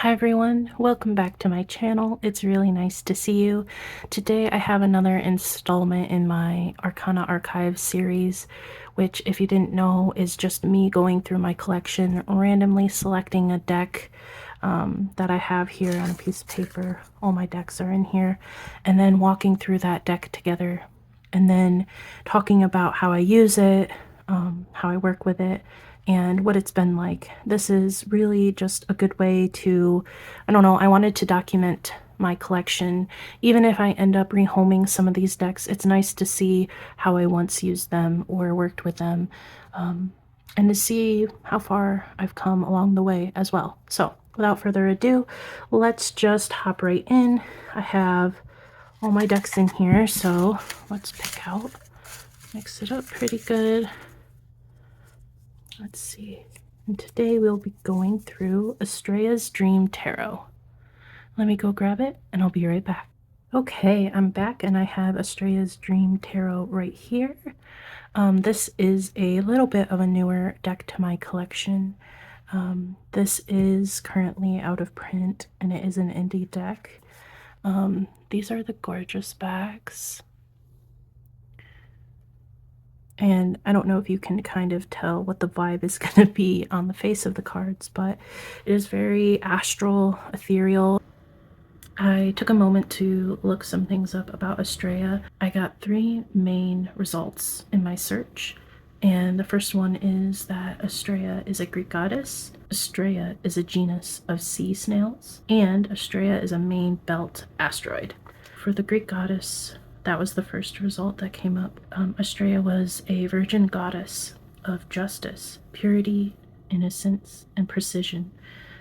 Hi everyone, welcome back to my channel. It's really nice to see you. Today I have another installment in my Arcana Archive series, which if you didn't know is just me going through my collection, randomly selecting a deck that I have here on a piece of paper. All my decks are in here, and then walking through that deck together, and then talking about how I use it, how I work with it, and what it's been like. This is really just a good way to, I don't know, I wanted to document my collection. Even if I end up rehoming some of these decks, it's nice to see how I once used them or worked with them, and to see how far I've come along the way as well. So without further ado, let's just hop right in. I have all my decks in here, so let's pick out, mix it up pretty good. Let's see. And today we'll be going through Astrea's Dream Tarot. Let me go grab it and I'll be right back. Okay, I'm back and I have Astrea's Dream Tarot right here. This is a little bit of a newer deck to my collection. This is currently out of print and it is an indie deck. These are the gorgeous backs. And I don't know if you can kind of tell what the vibe is going to be on the face of the cards, but it is very astral, ethereal. I took a moment to look some things up about Astrea. I got 3 main results in my search. And the first one is that Astrea is a Greek goddess, Astrea is a genus of sea snails, and Astrea is a main belt asteroid. For the Greek goddess, that was the first result that came up. Astrea was a virgin goddess of justice, purity, innocence, and precision.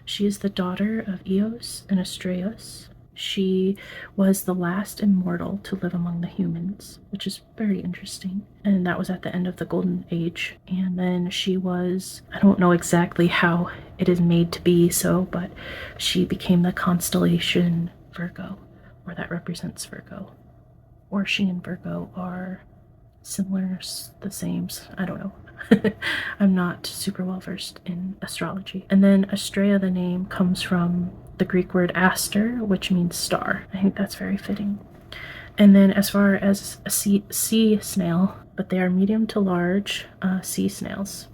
She is the daughter of Eos and Astreus. She was the last immortal to live among the humans, which is very interesting. And that was at the end of the Golden Age. And then she was, I don't know exactly how it is made to be so, but she became the constellation Virgo, or that represents Virgo. Or she and Virgo are similar, the same, I don't know. I'm not super well versed in astrology. And then Astrea, the name, comes from the Greek word aster, which means star. I think that's very fitting. And then as far as a sea snail, but they are medium to large sea snails.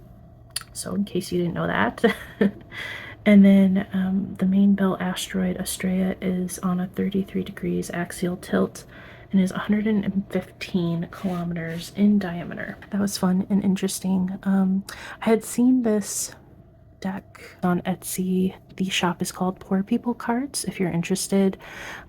So in case you didn't know that. And then the main belt asteroid Astrea is on a 33 degrees axial tilt and is 115 kilometers in diameter. That was fun and interesting. I had seen this deck on Etsy. The shop is called Poor People Cards, if you're interested.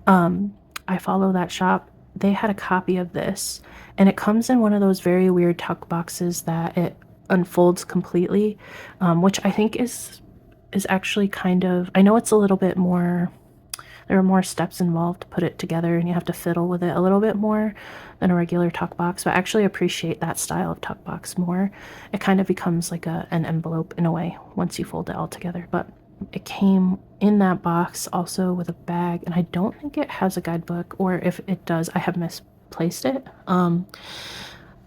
I follow that shop. They had a copy of this, and it comes in one of those very weird tuck boxes that it unfolds completely, which I think is actually kind of, I know it's a little bit more, there are more steps involved to put it together and you have to fiddle with it a little bit more than a regular tuck box, but I actually appreciate that style of tuck box more. It kind of becomes like an envelope in a way once you fold it all together. But it came in that box also with a bag, and I don't think it has a guidebook, or if it does, I have misplaced it.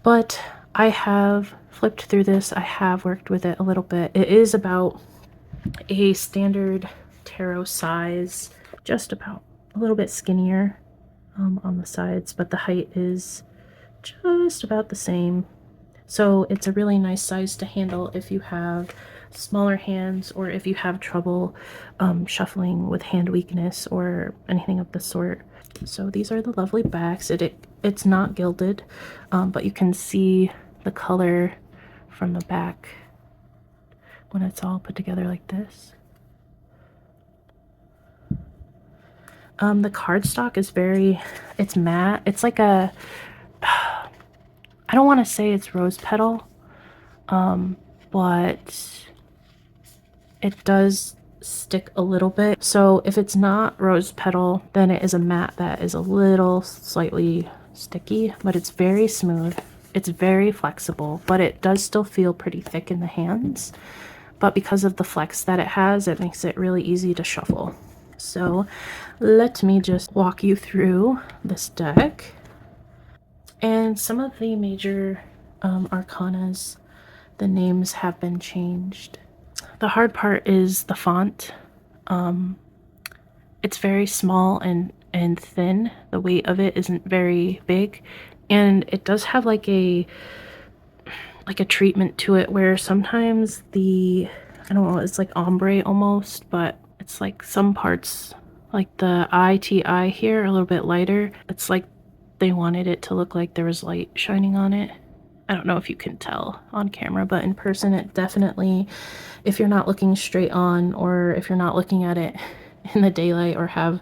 But I have flipped through this. I have worked with it a little bit. It is about a standard tarot size, just about a little bit skinnier on the sides, but the height is just about the same. So it's a really nice size to handle if you have smaller hands, or if you have trouble shuffling with hand weakness or anything of the sort. So these are the lovely backs. It's not gilded, but you can see the color from the back when it's all put together like this. The cardstock is it's matte. It's like a, I don't want to say it's rose petal, but it does stick a little bit. So if it's not rose petal, then it is a matte that is a little slightly sticky, but it's very smooth. It's very flexible, but it does still feel pretty thick in the hands. But because of the flex that it has, it makes it really easy to shuffle. So let me just walk you through this deck. And some of the major arcanas, the names have been changed. The hard part is the font. it's very small and thin. The weight of it isn't very big, and it does have like a treatment to it where sometimes I don't know, it's like ombre almost, but it's like some parts, like the ITI here, are a little bit lighter. It's like they wanted it to look like there was light shining on it. I don't know if you can tell on camera, but in person it definitely, if you're not looking straight on, or if you're not looking at it in the daylight or have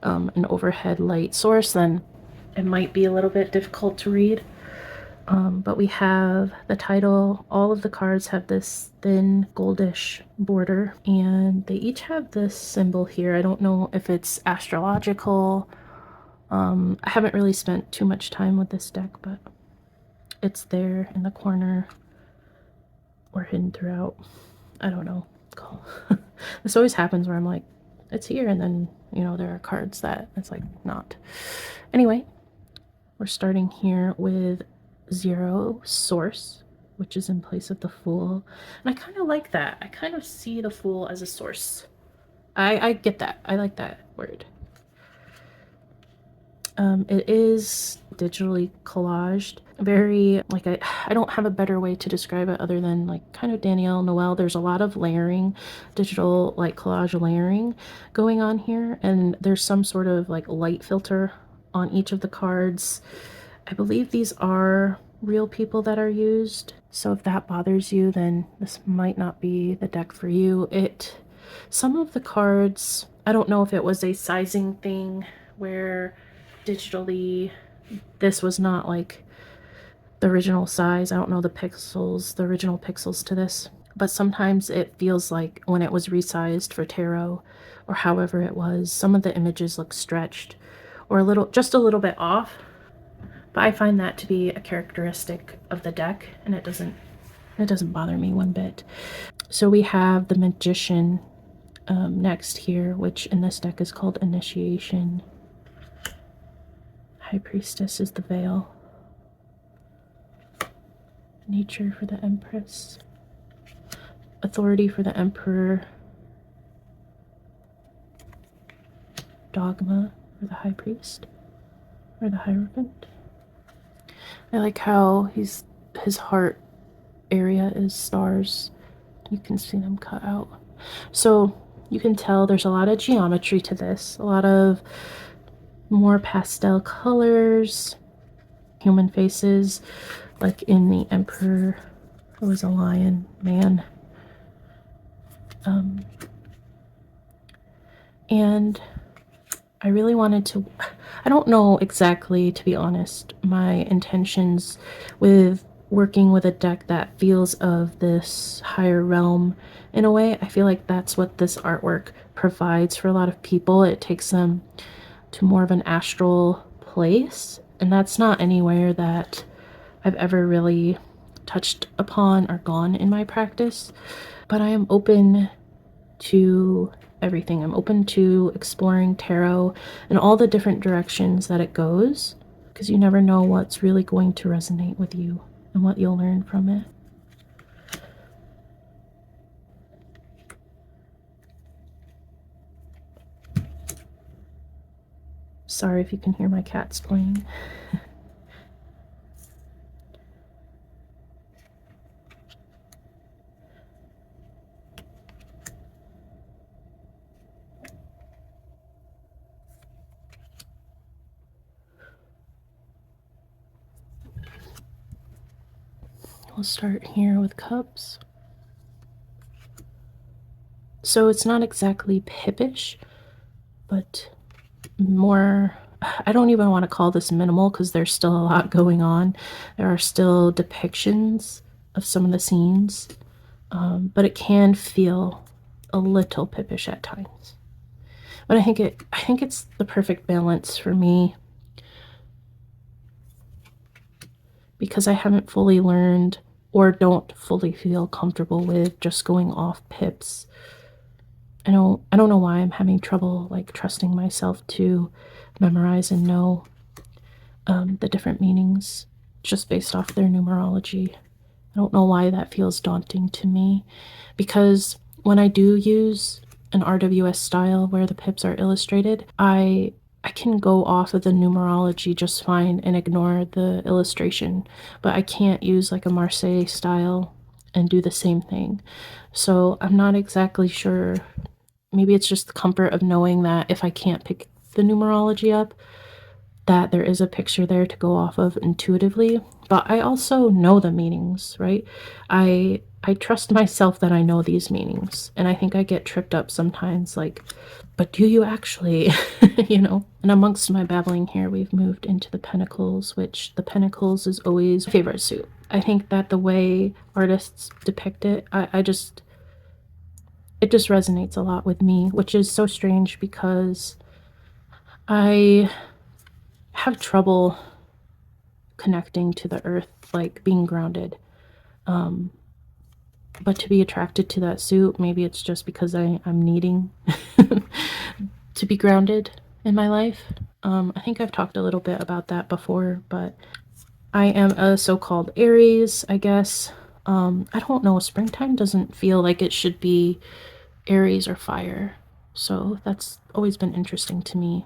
an overhead light source, then it might be a little bit difficult to read. But we have the title. All of the cards have this thin goldish border, and they each have this symbol here. I don't know if it's astrological. I haven't really spent too much time with this deck, but it's there in the corner or hidden throughout. I don't know. This always happens where I'm like, it's here, and then, you know, there are cards that it's like not. Anyway, we're starting here with 0 source, which is in place of the Fool. And I kind of like that. I kind of see the Fool as a source. I get that. I like that word. It is digitally collaged. Very, like, I don't have a better way to describe it other than like kind of Danielle Noel. There's a lot of layering, digital like collage layering going on here, and there's some sort of like light filter on each of the cards. I believe these are real people that are used, so if that bothers you, then this might not be the deck for you. Some of the cards, I don't know if it was a sizing thing where digitally this was not like the original size. I don't know the original pixels to this, but sometimes it feels like when it was resized for tarot or however it was, some of the images look stretched or just a little bit off. But I find that to be a characteristic of the deck, and it doesn't bother me one bit. So we have the Magician next here, which in this deck is called Initiation. High Priestess is the veil. Nature for the Empress. Authority for the Emperor. Dogma for the High Priest, or the Hierophant. I like how his heart area is stars. You can see them cut out. So you can tell there's a lot of geometry to this, a lot of more pastel colors, human faces, like in the Emperor, it was a lion man. And I really wanted to, I don't know exactly, to be honest, my intentions with working with a deck that feels of this higher realm. In a way, I feel like that's what this artwork provides for a lot of people. It takes them to more of an astral place, and that's not anywhere that I've ever really touched upon or gone in my practice. But I am open to everything. I'm open to exploring tarot and all the different directions that it goes, because you never know what's really going to resonate with you and what you'll learn from it. Sorry if you can hear my cats playing. We'll start here with cups. So it's not exactly pippish, but more, I don't even want to call this minimal because there's still a lot going on. There are still depictions of some of the scenes, but it can feel a little pippish at times. But I think it's the perfect balance for me, because I haven't fully learned or don't fully feel comfortable with just going off pips. I don't know why I'm having trouble like trusting myself to memorize and know the different meanings just based off their numerology. I don't know why that feels daunting to me, because when I do use an RWS style where the pips are illustrated, I can go off of the numerology just fine and ignore the illustration, but I can't use like a Marseille style and do the same thing. So I'm not exactly sure. Maybe it's just the comfort of knowing that if I can't pick the numerology up, that there is a picture there to go off of intuitively. But I also know the meanings, right? I trust myself that I know these meanings, and I think I get tripped up sometimes, like, but do you actually, you know? And amongst my babbling here, we've moved into the Pentacles, which the Pentacles is always my favorite suit. I think that the way artists depict it, it just resonates a lot with me, which is so strange because I have trouble connecting to the earth, like being grounded. But to be attracted to that suit, maybe it's just because I'm needing to be grounded in my life. I think I've talked a little bit about that before, but I am a so-called Aries, I guess. I don't know, springtime doesn't feel like it should be Aries or fire. So that's always been interesting to me.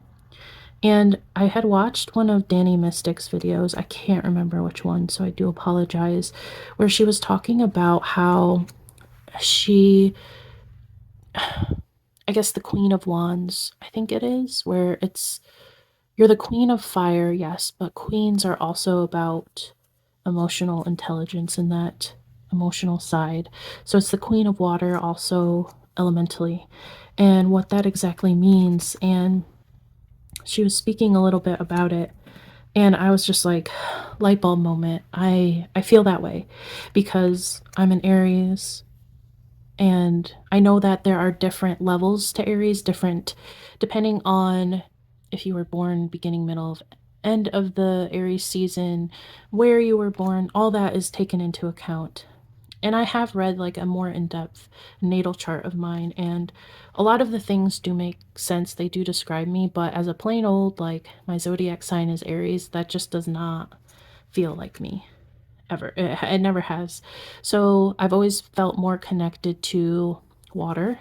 And I had watched one of Danny Mystic's videos, I can't remember which one, so I do apologize, where she was talking about how she, I guess the Queen of Wands, I think it is, where you're the Queen of Fire, yes, but queens are also about emotional intelligence and that emotional side. So it's the Queen of Water also elementally, and what that exactly means. And she was speaking a little bit about it, and I was just like, light bulb moment. I feel that way because I'm an Aries, and I know that there are different levels to Aries, different depending on if you were born beginning, middle, end of the Aries season, where you were born, all that is taken into account. And I have read like a more in-depth natal chart of mine, and a lot of the things do make sense. They do describe me, but as a plain old, like, my zodiac sign is Aries, that just does not feel like me ever. It never has. So I've always felt more connected to water,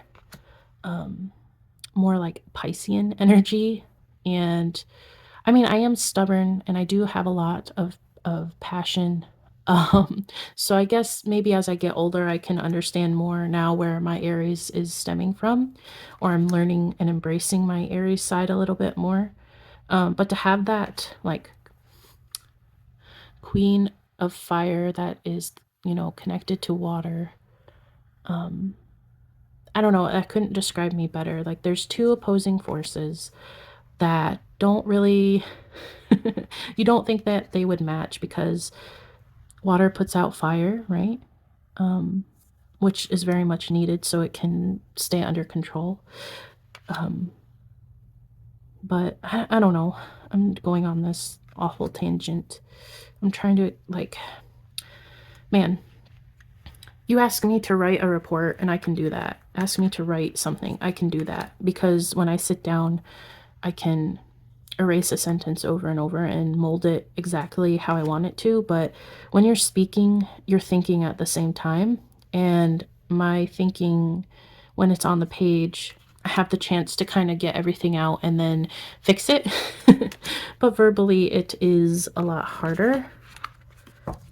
more like Piscean energy. And I mean, I am stubborn and I do have a lot of passion. So I guess maybe as I get older, I can understand more now where my Aries is stemming from, or I'm learning and embracing my Aries side a little bit more. But to have that like Queen of Fire that is, connected to water, I don't know, I couldn't describe me better. Like, there's two opposing forces that don't really you don't think that they would match because water puts out fire, right? Which is very much needed so it can stay under control. But I don't know. I'm going on this awful tangent. I'm trying to, like, man, you ask me to write a report and I can do that. Ask me to write something, I can do that. Because when I sit down, I can erase a sentence over and over and mold it exactly how I want it to. But when you're speaking, you're thinking at the same time. And my thinking, when it's on the page, I have the chance to kind of get everything out and then fix it. But verbally, it is a lot harder.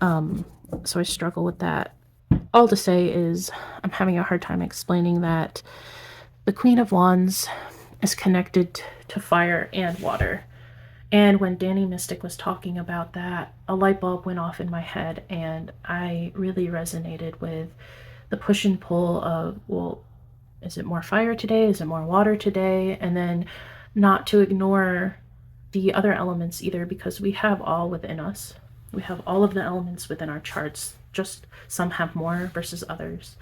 So I struggle with that. All to say is I'm having a hard time explaining that the Queen of Wands is connected to fire and water. And when Danny Mystic was talking about that, a light bulb went off in my head, and I really resonated with the push and pull of, well, is it more fire today? Is it more water today? And then not to ignore the other elements either, because we have all within us. We have all of the elements within our charts, just some have more versus others.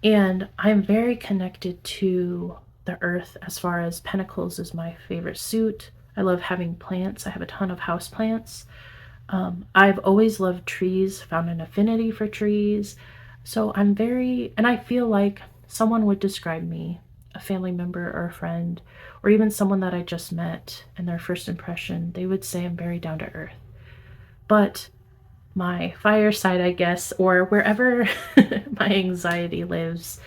And I'm very connected to the earth as far as Pentacles is my favorite suit. I love having plants. I have a ton of house plants. I've always loved trees, found an affinity for trees. So and I feel like someone would describe me, a family member or a friend, or even someone that I just met, and their first impression, they would say I'm very down to earth. But my fireside, I guess, or wherever my anxiety lives,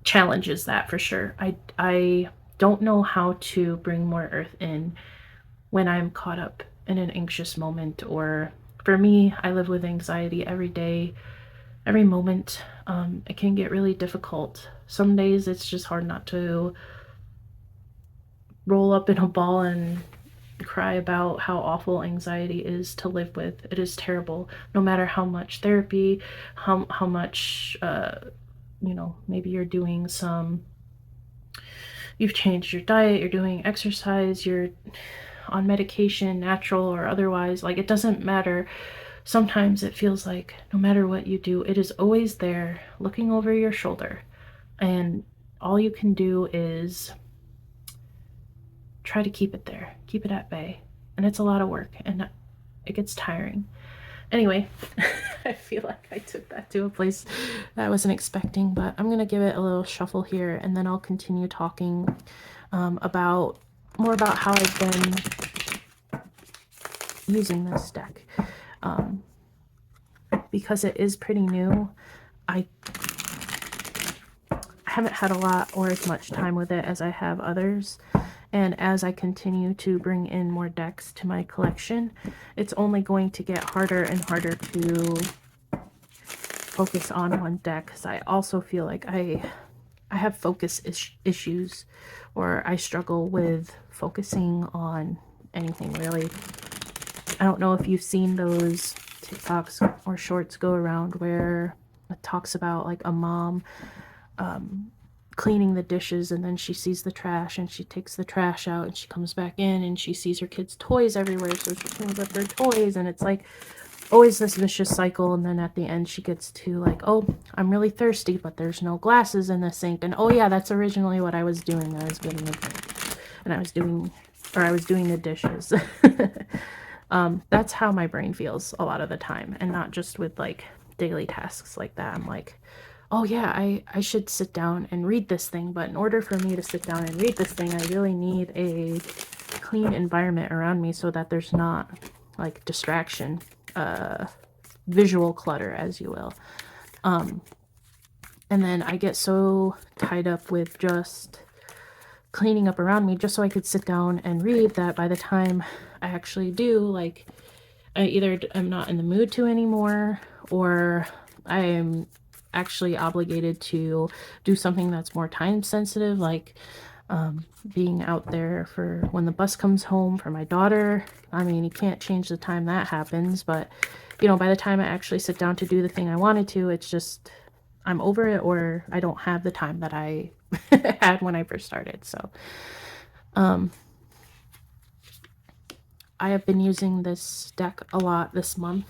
challenges that for sure. I don't know how to bring more earth in when I'm caught up in an anxious moment, or for me, I live with anxiety every day, every moment. It can get really difficult. Some days it's just hard not to roll up in a ball and cry about how awful anxiety is to live with. It is terrible. No matter how much therapy, how much maybe you've changed your diet, you're doing exercise, you're on medication, natural or otherwise, like it doesn't matter. Sometimes it feels like no matter what you do, it is always there looking over your shoulder. And all you can do is try to keep it there, keep it at bay. And it's a lot of work and it gets tiring. Anyway, I feel like I took that to a place that I wasn't expecting, but I'm going to give it a little shuffle here and then I'll continue talking about how I've been using this deck. Because it is pretty new, I haven't had a lot or as much time with it as I have others. And as I continue to bring in more decks to my collection, it's only going to get harder and harder to focus on one deck, because I also feel like I have focus issues, or I struggle with focusing on anything really. I don't know if you've seen those TikToks or shorts go around where it talks about like a mom cleaning the dishes, and then she sees the trash and she takes the trash out and she comes back in and she sees her kids' toys everywhere, so she cleans up their toys, and it's like always this vicious cycle. And then at the end she gets to like, oh, I'm really thirsty, but there's no glasses in the sink, and oh yeah, that's originally what I was doing. I was getting a drink and I was doing the dishes. That's how my brain feels a lot of the time, and not just with like daily tasks like that. I'm like, oh yeah, I should sit down and read this thing, but in order for me to sit down and read this thing, I really need a clean environment around me so that there's not like distraction, visual clutter, as you will. And then I get so tied up with just cleaning up around me just so I could sit down and read that by the time I actually do, like, I'm not in the mood to anymore, or I'm actually obligated to do something that's more time sensitive, like being out there for when the bus comes home for my daughter. I mean, you can't change the time that happens, but by the time I actually sit down to do the thing I wanted to, it's just I'm over it, or I don't have the time that I had when I first started. So I have been using this deck a lot this month.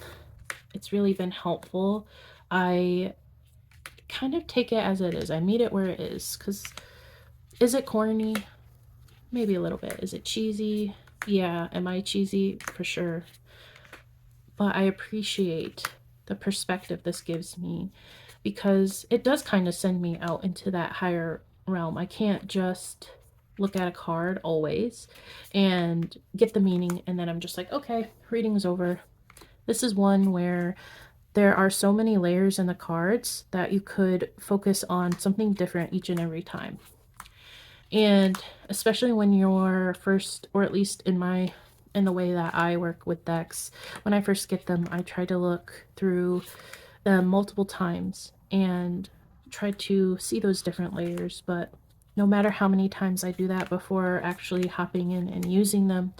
It's really been helpful. I kind of take it as it is. I meet it where it is, because is it corny? Maybe a little bit. Is it cheesy? Yeah. Am I cheesy? For sure. But I appreciate the perspective this gives me, because it does kind of send me out into that higher realm. I can't just look at a card always and get the meaning and then I'm just like, okay, reading's over. This is one where there are so many layers in the cards that you could focus on something different each and every time. And especially when you're first, or at least in the way that I work with decks, when I first get them, I try to look through them multiple times and try to see those different layers. But no matter how many times I do that before actually hopping in and using them,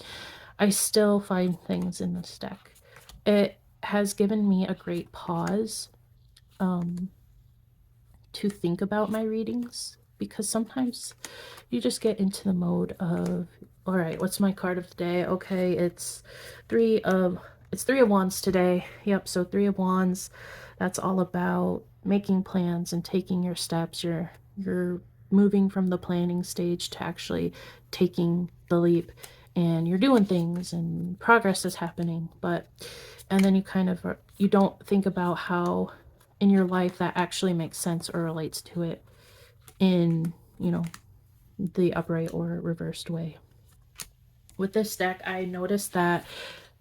I still find things in this deck. It has given me a great pause to think about my readings, because sometimes you just get into the mode of, all right, what's my card of the day? Okay, it's three of wands today. Yep, so 3 of wands. That's all about making plans and taking your steps. You're moving from the planning stage to actually taking the leap, and you're doing things and progress is happening. And then you don't think about how in your life that actually makes sense or relates to it in, the upright or reversed way. With this deck, I noticed that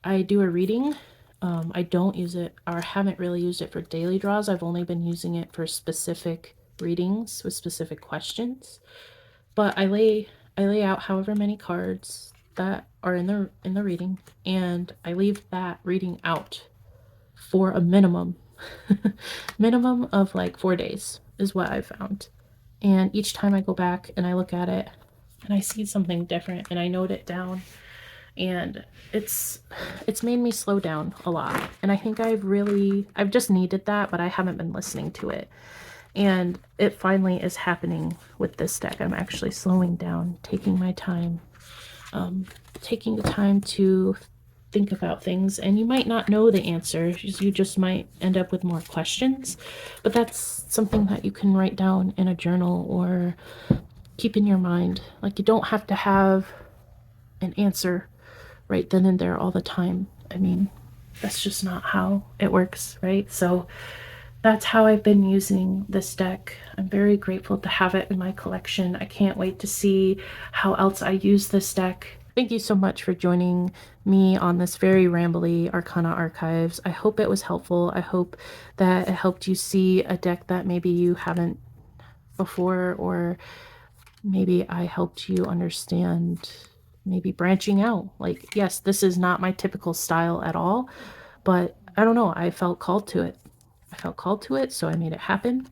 I do a reading. I don't use it, or haven't really used it for daily draws. I've only been using it for specific readings with specific questions, but I lay out however many cards that are in the reading, and I leave that reading out for a minimum minimum of like 4 days is what I've found. And each time I go back and I look at it and I see something different and I note it down, and it's made me slow down a lot. And I think I've just needed that, but I haven't been listening to it. And it finally is happening with this deck. I'm actually slowing down, taking my time, taking the time to think about things. And you might not know the answer, you just might end up with more questions, but that's something that you can write down in a journal or keep in your mind. Like, you don't have to have an answer right then and there all the time. I mean, that's just not how it works, right? So that's how I've been using this deck. I'm very grateful to have it in my collection. I can't wait to see how else I use this deck. Thank you so much for joining me on this very rambly Arcana Archives. I hope it was helpful. I hope that it helped you see a deck that maybe you haven't before, or maybe I helped you understand maybe branching out. Like, yes, this is not my typical style at all, but I don't know, I felt called to it. So I made it happen,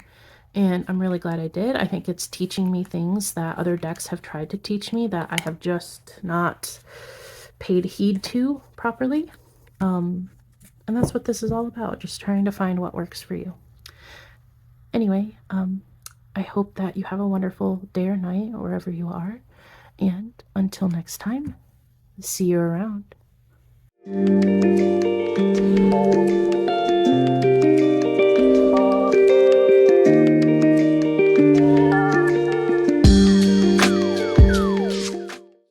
and I'm really glad I did. I think it's teaching me things that other decks have tried to teach me that I have just not paid heed to properly. And that's what this is all about, just trying to find what works for you. Anyway, I hope that you have a wonderful day or night wherever you are, and until next time, see you around.